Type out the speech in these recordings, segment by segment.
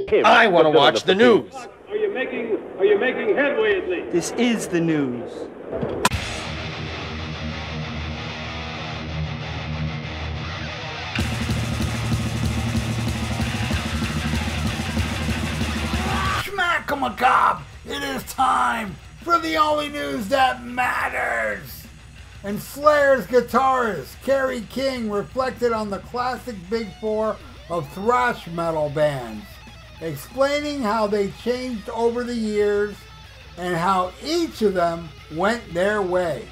I want to watch the news. Are you making headway at least? This is the news. Schmack-a-macabre! It is time for the only news that matters! And Slayer's guitarist, Kerry King, reflected on the classic Big Four of thrash metal bands, explaining how they changed over the years and how each of them went their way.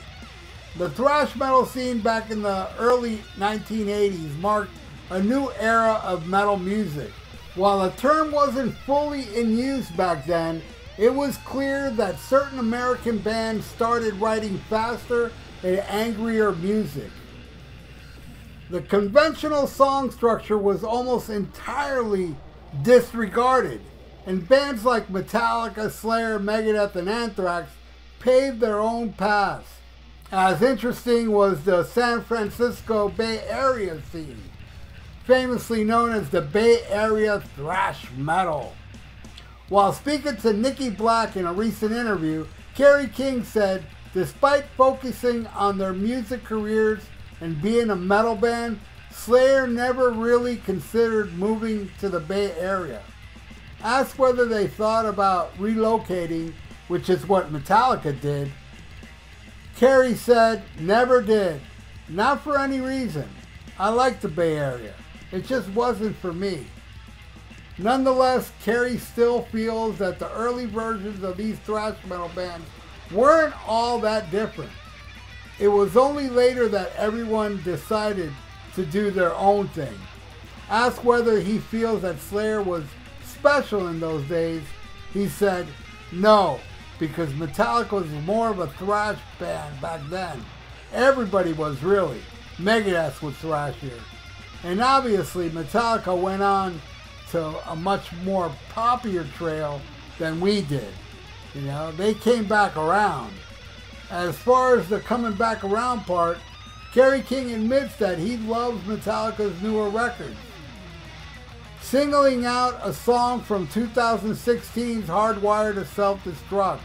The thrash metal scene back in the early 1980s marked a new era of metal music. While the term wasn't fully in use back then, it was clear that certain American bands started writing faster and angrier music. The conventional song structure was almost entirely disregarded, and bands like Metallica, Slayer, Megadeth, and Anthrax paved their own paths. As interesting was the San Francisco Bay Area scene, famously known as the Bay Area thrash metal. While speaking to Nicky Black in a recent interview, Kerry King said, despite focusing on their music careers and being a metal band, Slayer never really considered moving to the Bay Area. Asked whether they thought about relocating, which is what Metallica did, Kerry said, never did. Not for any reason. I like the Bay Area. It just wasn't for me. Nonetheless, Kerry still feels that the early versions of these thrash metal bands weren't all that different. It was only later that everyone decided to do their own thing. Asked whether he feels that Slayer was special in those days, he said, no, because Metallica was more of a thrash band back then. Everybody was really. Megadeth was thrashier. And obviously Metallica went on to a much more poppier trail than we did. You know, they came back around. As far as the coming back around part, Kerry King admits that he loves Metallica's newer records, singling out a song from 2016's Hardwired to Self-Destruct.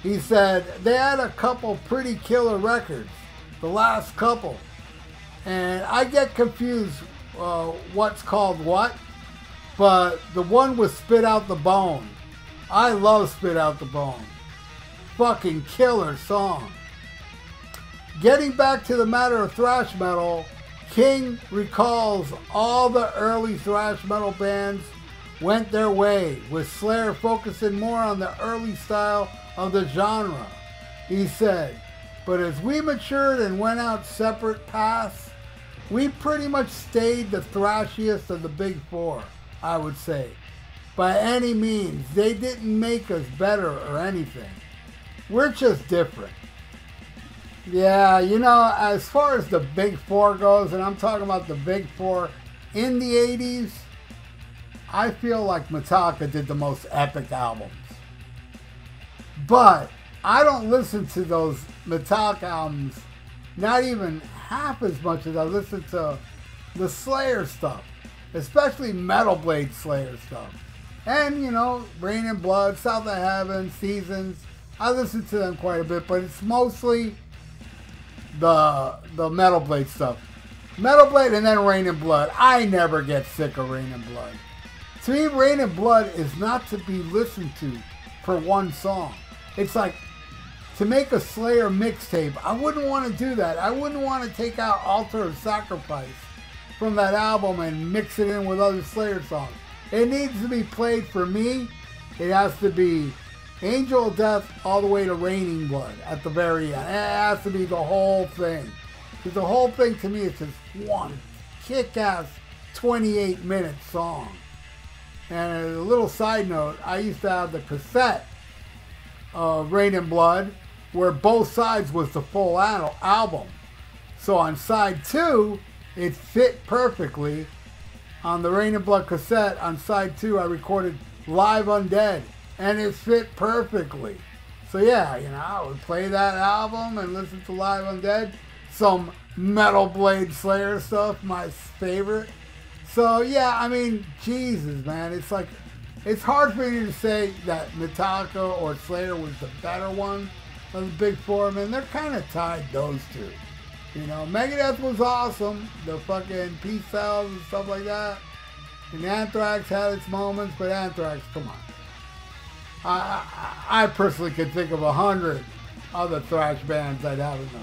He said, they had a couple pretty killer records, the last couple, and I get confused what's called what, but the one was Spit Out the Bone. I love Spit Out the Bone. Fucking killer song. Getting back to the matter of thrash metal, King recalls all the early thrash metal bands went their way, with Slayer focusing more on the early style of the genre. He said, but as we matured and went out separate paths, we pretty much stayed the thrashiest of the Big Four, I would say. By any means, they didn't make us better or anything. We're just different. Yeah, you know, as far as the Big Four goes, and I'm talking about the Big Four in the 80s, I feel like Metallica did the most epic albums. But I don't listen to those Metallica albums not even half as much as I listen to the Slayer stuff, especially Metal Blade Slayer stuff. And, you know, Rain and Blood, South of Heaven, Seasons, I listen to them quite a bit, but it's mostly the Metal Blade stuff. Metal Blade and then Rain and Blood. I never get sick of Rain and Blood. To me, Rain and Blood is not to be listened to for one song. It's like, to make a Slayer mixtape, I wouldn't want to do that. I wouldn't want to take out Altar of Sacrifice from that album and mix it in with other Slayer songs. It needs to be played for me. It has to be Angel of Death all the way to Raining Blood at the very end. It has to be the whole thing. Because the whole thing to me is just one kick-ass 28-minute song. And a little side note, I used to have the cassette of Rain and Blood where both sides was the full album. So on side 2, it fit perfectly. On the Rain and Blood cassette, on side 2, I recorded Live Undead, and it fit perfectly. So yeah, you know, I would play that album and listen to Live Undead, some Metal Blade Slayer stuff, my favorite, So yeah, I mean, Jesus, man, it's like, it's hard for me to say that Metallica or Slayer was the better one of the big four. Man, they're kind of tied, those two. You know, Megadeth was awesome, the fucking Peace Out and stuff like that. And Anthrax had its moments, but Anthrax, come on. I personally could think of 100 other thrash bands I'd have in the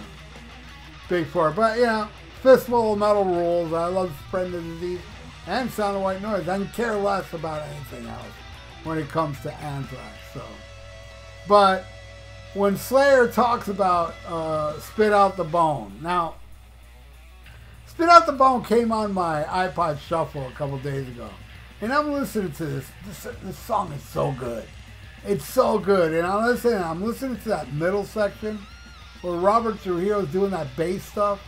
big four. But, you know, Fistful of Metal rules. I love Spreading the Disease and Sound of White Noise. I can care less about anything else when it comes to Anthrax. So, but when Slayer talks about Spit Out the Bone. Now, Spit Out the Bone came on my iPod Shuffle a couple days ago. And I'm listening to this. This song is so good. It's so good. And I'm listening to that middle section where Robert Trujillo's doing that bass stuff.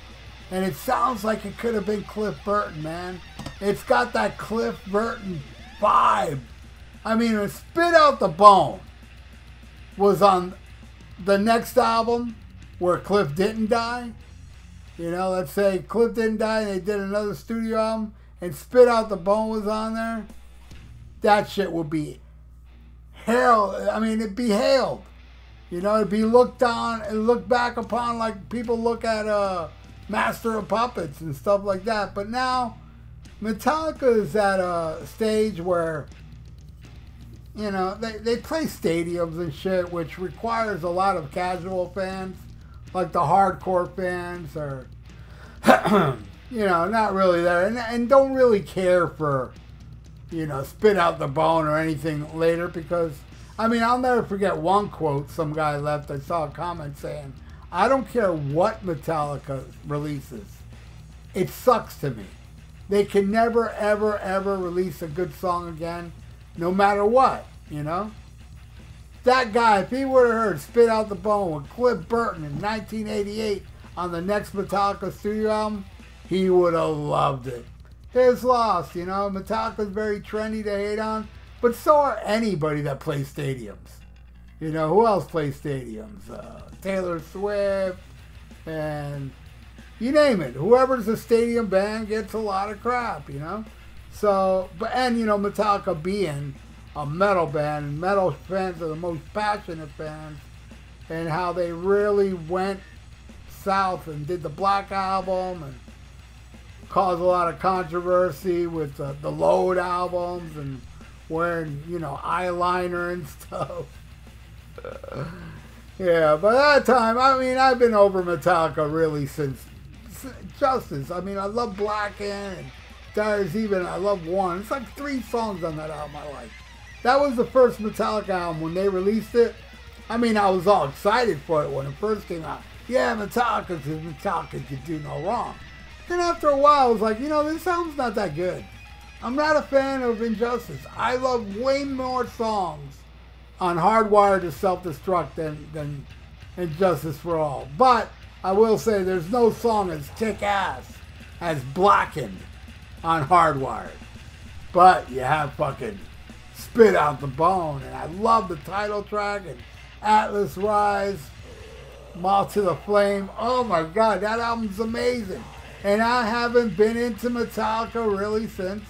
And it sounds like it could have been Cliff Burton, man. It's got that Cliff Burton vibe. I mean, Spit Out the Bone was on the next album where Cliff didn't die. You know, let's say Cliff didn't die and they did another studio album and Spit Out the Bone was on there. That shit would be hailed. I mean, it'd be hailed. You know, it'd be looked on and looked back upon like people look at Master of Puppets and stuff like that. But now, Metallica is at a stage where, you know, they play stadiums and shit, which requires a lot of casual fans, like the hardcore fans, or, you know, not really there, and don't really care for, you know, Spit Out the Bone or anything later, because, I mean, I'll never forget one quote some guy left. I saw a comment saying, I don't care what Metallica releases. It sucks to me. They can never, ever, ever release a good song again, no matter what, you know? That guy, if he would have heard Spit Out the Bone with Cliff Burton in 1988 on the next Metallica studio album, he would have loved it. His loss, you know? Metallica's very trendy to hate on, but so are anybody that plays stadiums. You know, who else plays stadiums? Taylor Swift, and you name it. Whoever's a stadium band gets a lot of crap, you know? So, but, and, you know, Metallica being a metal band, and metal fans are the most passionate fans, and how they really went south and did the Black Album and caused a lot of controversy with the Load albums and wearing, you know, eyeliner and stuff. Yeah, by that time, I mean, I've been over Metallica really since Justice. I mean, I love Blackened and There's Even. I love One. It's like 3 songs on that album I like. That was the first Metallica album when they released it. I mean, I was all excited for it when it first came out. Yeah, Metallica could do no wrong. Then after a while, I was like, you know, this album's not that good. I'm not a fan of Injustice. I love way more songs on Hardwired to Self-Destruct than Injustice for All. But I will say there's no song as kick-ass as Blackened on Hardwired. But you have fucking Spit Out the Bone, and I love the title track, and Atlas Rise, Moth to the Flame. Oh my God, that album's amazing. And I haven't been into Metallica really since,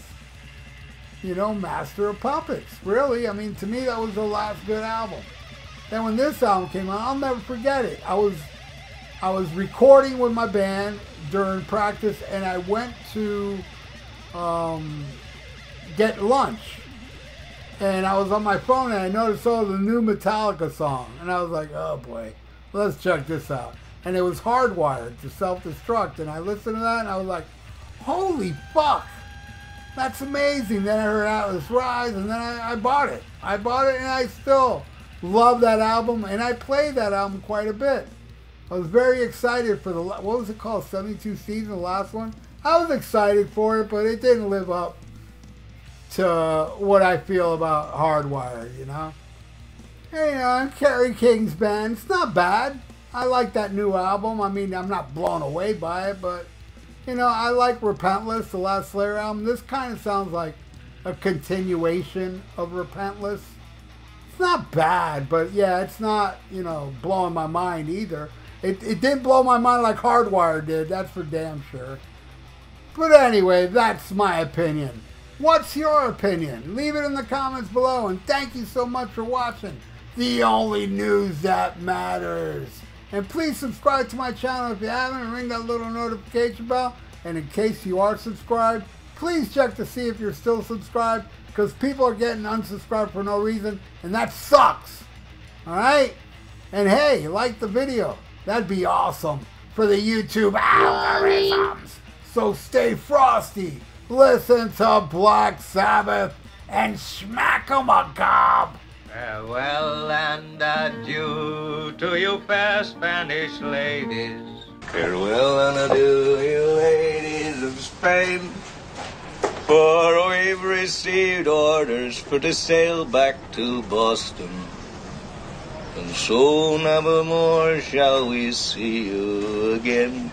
you know, Master of Puppets. Really, I mean, to me, that was the last good album. Then when this album came out, I'll never forget it. I was recording with my band during practice, and I went to get lunch. And I was on my phone, and I noticed the new Metallica song. And I was like, oh boy, let's check this out. And it was Hardwired to Self-Destruct. And I listened to that, and I was like, holy fuck. That's amazing. Then I heard Atlas Rise, and then I bought it. I bought it, and I still love that album, and I played that album quite a bit. I was very excited for what was it called, 72 Seasons, the last one? I was excited for it, but it didn't live up to what I feel about Hardwired, you know? Hey, you know, Kerry King's band, it's not bad. I like that new album. I mean, I'm not blown away by it, but you know, I like Repentless, the last Slayer album. This kind of sounds like a continuation of Repentless. It's not bad, but yeah, it's not, you know, blowing my mind either. It didn't blow my mind like Hardwire did, that's for damn sure. But anyway, that's my opinion. What's your opinion? Leave it in the comments below, and thank you so much for watching The Only News That Matters. And please subscribe to my channel if you haven't, and ring that little notification bell. And in case you are subscribed, please check to see if you're still subscribed, because people are getting unsubscribed for no reason, and that sucks. Alright? And hey, like the video. That'd be awesome for the YouTube algorithms. So stay frosty, listen to Black Sabbath, and smack 'em a gob. Farewell and adieu to you fair Spanish ladies. Farewell and adieu, you ladies of Spain. For we've received orders for to sail back to Boston. And so never more shall we see you again.